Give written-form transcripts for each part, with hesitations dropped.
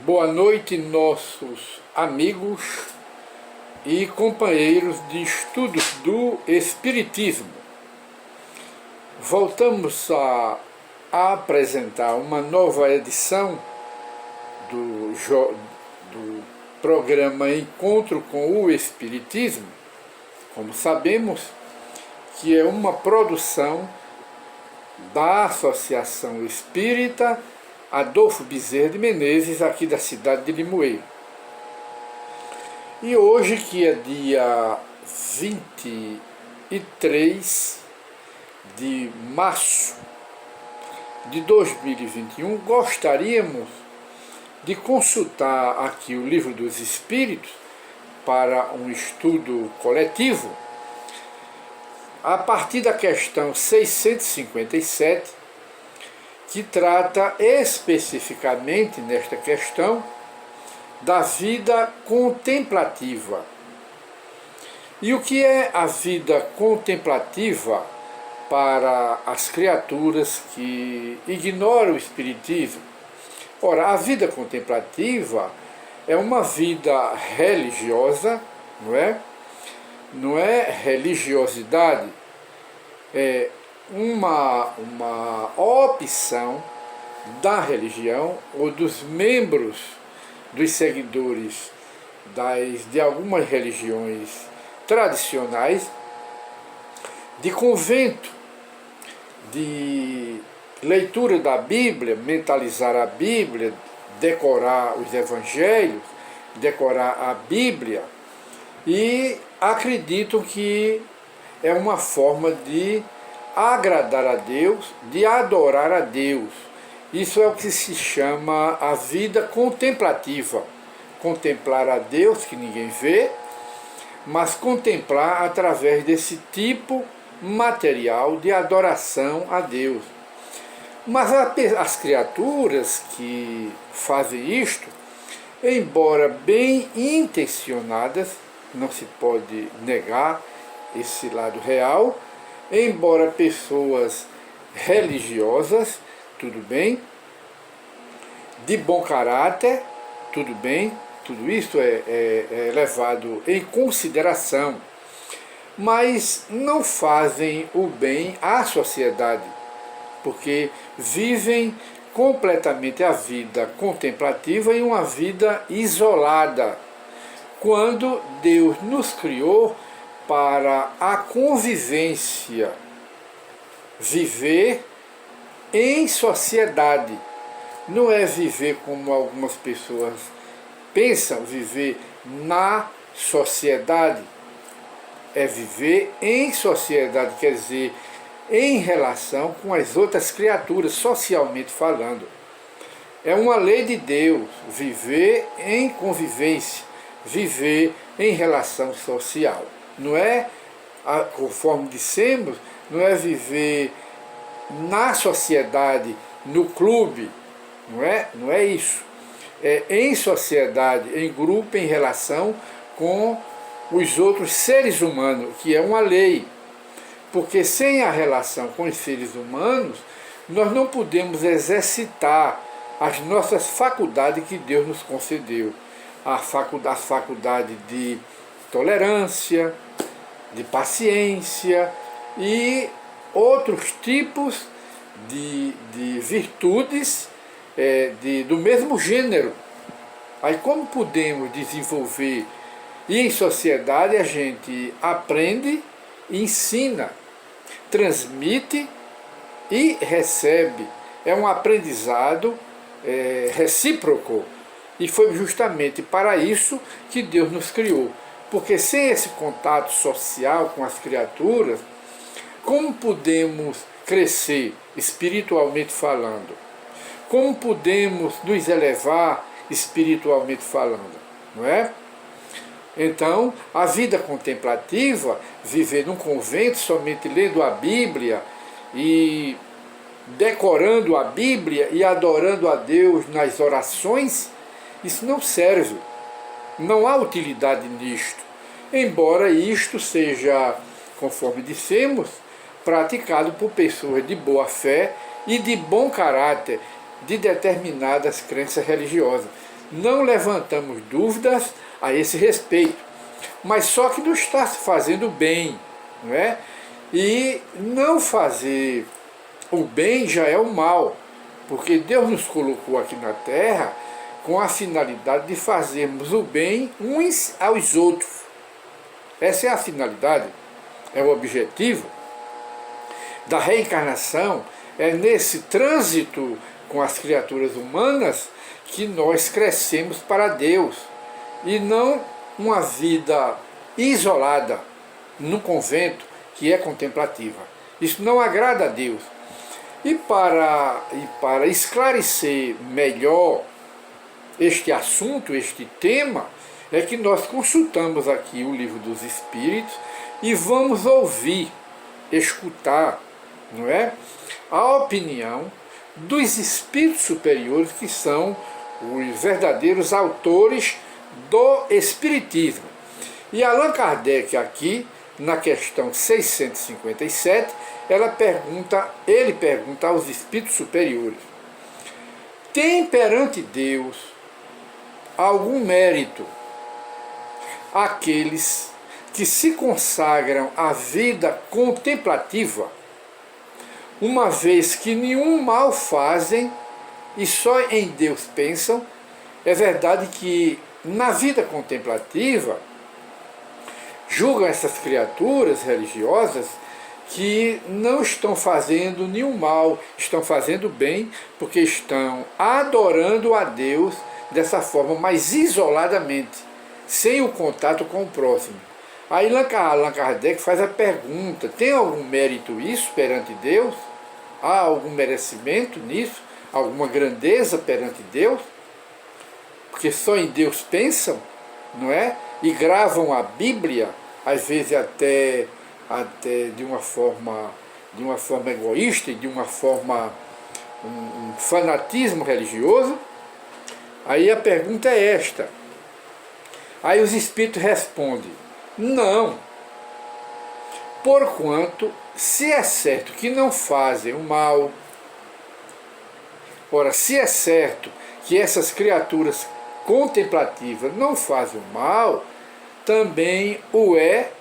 Boa noite, nossos amigos e companheiros de estudos do Espiritismo. Voltamos a apresentar uma nova edição do programa Encontro com o Espiritismo, como sabemos, que é uma produção da Associação Espírita Adolfo Bezerra de Menezes, aqui da cidade de Limoeiro. E hoje, que é dia 23 de março de 2021, gostaríamos de consultar aqui o Livro dos Espíritos para um estudo coletivo, a partir da questão 657, que trata especificamente nesta questão da vida contemplativa. E o que é a vida contemplativa para as criaturas que ignoram o Espiritismo? Ora, a vida contemplativa é uma vida religiosa, não é? Não é religiosidade, é uma opção da religião ou dos membros, dos seguidores de algumas religiões tradicionais, de convento, de leitura da Bíblia, mentalizar a Bíblia, decorar os evangelhos, decorar a Bíblia, e acreditam que é uma forma de agradar a Deus, de adorar a Deus. Isso é o que se chama a vida contemplativa. Contemplar a Deus, que ninguém vê, mas contemplar através desse tipo material de adoração a Deus. Mas as criaturas que fazem isto, embora bem intencionadas, não se pode negar esse lado real, embora pessoas religiosas, tudo bem, de bom caráter, tudo bem, tudo isso é levado em consideração, mas não fazem o bem à sociedade, porque vivem completamente a vida contemplativa em uma vida isolada, quando Deus nos criou para a convivência, viver em sociedade. Não é viver como algumas pessoas pensam, viver na sociedade. É viver em sociedade, quer dizer, em relação com as outras criaturas, socialmente falando. É uma lei de Deus, viver em convivência, viver em relação social. Não é, conforme dissemos, não é viver na sociedade, no clube, não é isso. É em sociedade, em grupo, em relação com os outros seres humanos, que é uma lei. Porque sem a relação com os seres humanos, nós não podemos exercitar as nossas faculdades que Deus nos concedeu. A faculdade de tolerância, de paciência e outros tipos de virtudes do mesmo gênero. Aí como podemos desenvolver? E em sociedade a gente aprende, ensina, transmite e recebe. É um aprendizado recíproco. E foi justamente para isso que Deus nos criou. Porque sem esse contato social com as criaturas, como podemos crescer espiritualmente falando? Como podemos nos elevar espiritualmente falando? Não é? Então, a vida contemplativa, viver num convento somente lendo a Bíblia e decorando a Bíblia e adorando a Deus nas orações, isso não serve. Não há utilidade nisto, embora isto seja, conforme dissemos, praticado por pessoas de boa fé e de bom caráter, de determinadas crenças religiosas. não levantamos dúvidas a esse respeito, mas só que não está se fazendo bem, não é? E não fazer o bem já é o mal, porque Deus nos colocou aqui na Terra com a finalidade de fazermos o bem uns aos outros. Essa é a finalidade, é o objetivo da reencarnação, é nesse trânsito com as criaturas humanas que nós crescemos para Deus, e não uma vida isolada no convento que é contemplativa. Isso não agrada a Deus. E para esclarecer melhor este assunto, este tema, é que nós consultamos aqui o Livro dos Espíritos e vamos ouvir, escutar, não é? A opinião dos espíritos superiores, que são os verdadeiros autores do Espiritismo. E Allan Kardec aqui, na questão 657, ele pergunta aos espíritos superiores: tem perante Deus algum mérito aqueles que se consagram à vida contemplativa, uma vez que nenhum mal fazem e só em Deus pensam? É verdade que na vida contemplativa julgam essas criaturas religiosas que não estão fazendo nenhum mal, estão fazendo bem, porque estão adorando a Deus dessa forma, mais isoladamente, sem o contato com o próximo. Aí Allan Kardec faz a pergunta: tem algum mérito isso perante Deus? Há algum merecimento nisso? Alguma grandeza perante Deus? Porque só em Deus pensam, não é? E gravam a Bíblia, às vezes até de uma forma egoísta, de uma forma, um fanatismo religioso. Aí a pergunta é esta. Aí os espíritos respondem: não, porquanto, se é certo que não fazem o mal, ora, se é certo que essas criaturas contemplativas não fazem o mal, também o é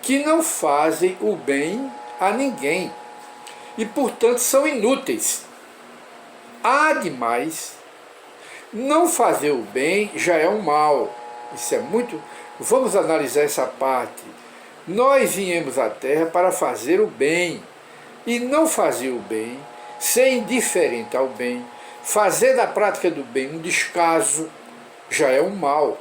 que não fazem o bem a ninguém, e portanto são inúteis. Ademais, não fazer o bem já é um mal. Isso é muito... Vamos analisar essa parte. Nós viemos à Terra para fazer o bem, e não fazer o bem, ser indiferente ao bem, fazer da prática do bem um descaso, já é um mal.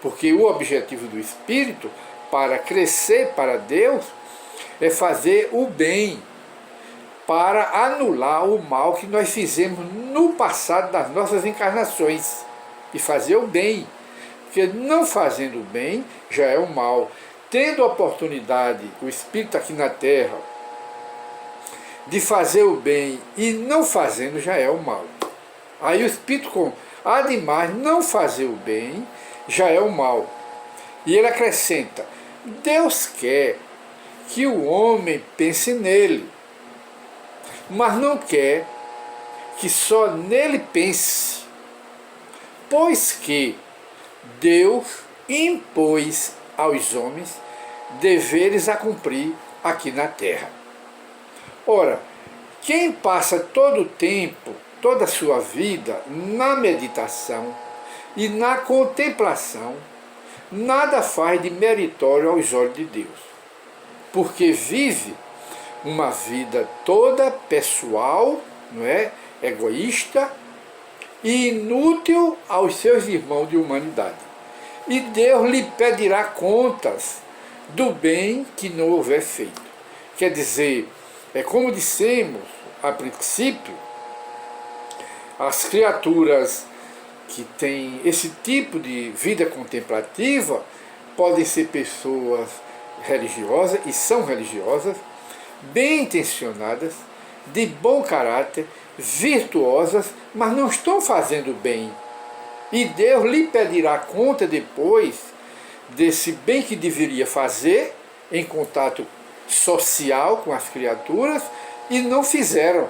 Porque o objetivo do espírito, para crescer para Deus, é fazer o bem, para anular o mal que nós fizemos no passado das nossas encarnações, e fazer o bem. Porque não fazendo o bem já é o mal. Tendo a oportunidade, o espírito aqui na Terra, de fazer o bem e não fazendo, já é o mal. Aí o espírito, ademais, não fazer o bem já é o mal. E ele acrescenta: Deus quer que o homem pense nele, mas não quer que só nele pense, pois que Deus impôs aos homens deveres a cumprir aqui na Terra. Ora, quem passa todo o tempo, toda a sua vida na meditação e na contemplação, nada faz de meritório aos olhos de Deus, porque vive uma vida toda pessoal, não é? Egoísta e inútil aos seus irmãos de humanidade. E Deus lhe pedirá contas do bem que não houver feito. Quer dizer, é como dissemos a princípio, as criaturas que têm esse tipo de vida contemplativa podem ser pessoas religiosas, e são religiosas, bem intencionadas, de bom caráter, virtuosas, mas não estão fazendo bem. E Deus lhe pedirá conta depois desse bem que deveria fazer em contato social com as criaturas, e não fizeram.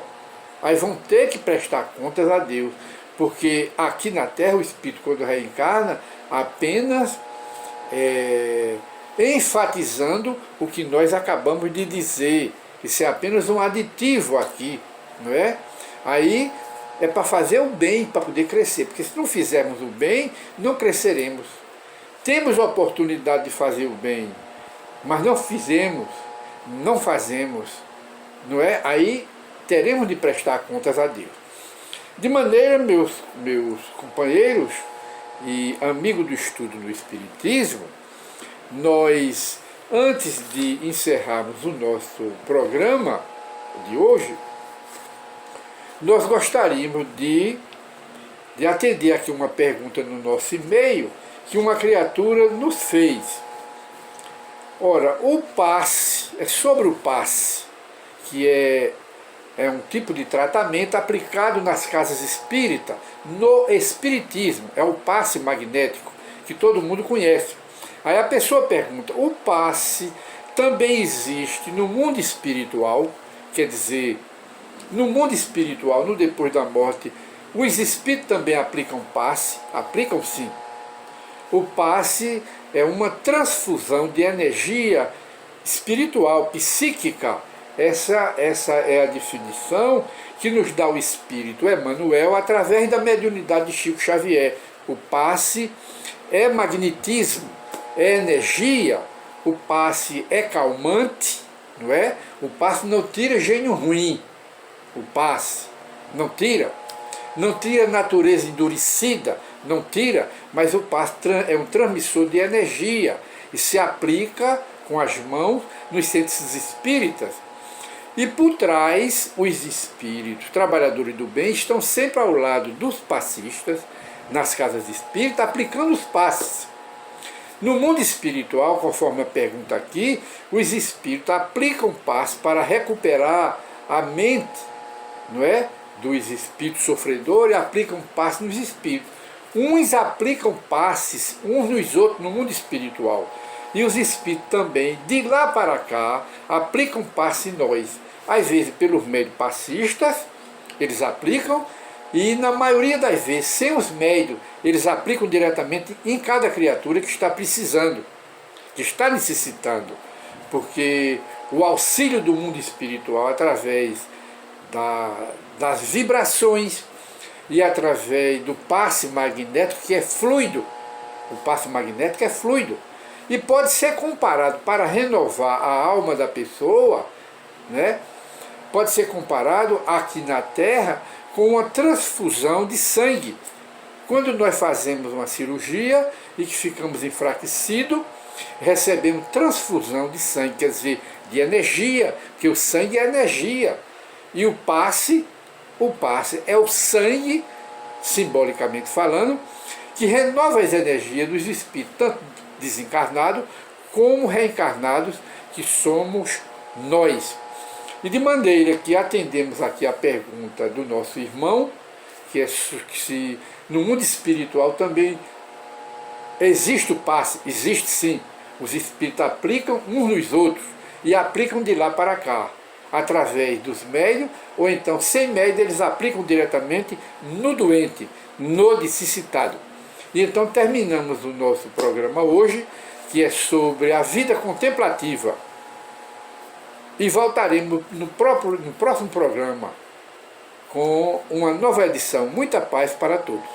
Aí vão ter que prestar contas a Deus, porque aqui na Terra o espírito, quando reencarna, apenas enfatizando o que nós acabamos de dizer. Isso é apenas um aditivo aqui, não é? Aí é para fazer o bem, para poder crescer, porque se não fizermos o bem, não cresceremos. Temos a oportunidade de fazer o bem, mas não fizemos, não fazemos, não é? Aí teremos de prestar contas a Deus. De maneira, meus companheiros e amigos do estudo do Espiritismo, nós, antes de encerrarmos o nosso programa de hoje, nós gostaríamos de atender aqui uma pergunta no nosso e-mail que uma criatura nos fez. Ora, o passe, é sobre o passe, que é um tipo de tratamento aplicado nas casas espíritas, no espiritismo, é o passe magnético, que todo mundo conhece. Aí a pessoa pergunta, o passe também existe no mundo espiritual? Quer dizer, no mundo espiritual, no depois da morte, os espíritos também aplicam passe? Aplicam sim. O passe é uma transfusão de energia espiritual, psíquica. Essa é a definição que nos dá o Espírito Emmanuel através da mediunidade de Chico Xavier. O passe é magnetismo, é energia, o passe é calmante, não é? O passe não tira gênio ruim, o passe não tira natureza endurecida, não tira, mas o passe é um transmissor de energia e se aplica com as mãos nos centros espíritas. E por trás, os espíritos, trabalhadores do bem, estão sempre ao lado dos passistas, nas casas espíritas, aplicando os passes. No mundo espiritual, conforme a pergunta aqui, os espíritos aplicam passes para recuperar a mente, não é? Dos espíritos sofredores, aplicam passes nos espíritos. Uns aplicam passes uns nos outros no mundo espiritual. E os espíritos também, de lá para cá, aplicam passe em nós. Às vezes pelos médios passistas, eles aplicam, e na maioria das vezes, sem os médios, eles aplicam diretamente em cada criatura que está precisando, que está necessitando. Porque o auxílio do mundo espiritual, através das vibrações e através do passe magnético, que é fluido, o passe magnético é fluido, e pode ser comparado, para renovar a alma da pessoa, né? Pode ser comparado aqui na Terra com uma transfusão de sangue. Quando nós fazemos uma cirurgia e que ficamos enfraquecidos, recebemos transfusão de sangue, quer dizer, de energia, porque o sangue é energia. E o passe é o sangue, simbolicamente falando, que renova as energias dos espíritos, tanto desencarnados como reencarnados, que somos nós. E de maneira que atendemos aqui a pergunta do nosso irmão, que se no mundo espiritual também existe o passe, existe sim. Os espíritos aplicam uns nos outros e aplicam de lá para cá, através dos médios, ou então sem médio eles aplicam diretamente no doente, no necessitado. E então terminamos o nosso programa hoje, que é sobre a vida contemplativa. E voltaremos no próximo programa com uma nova edição. Muita paz para todos.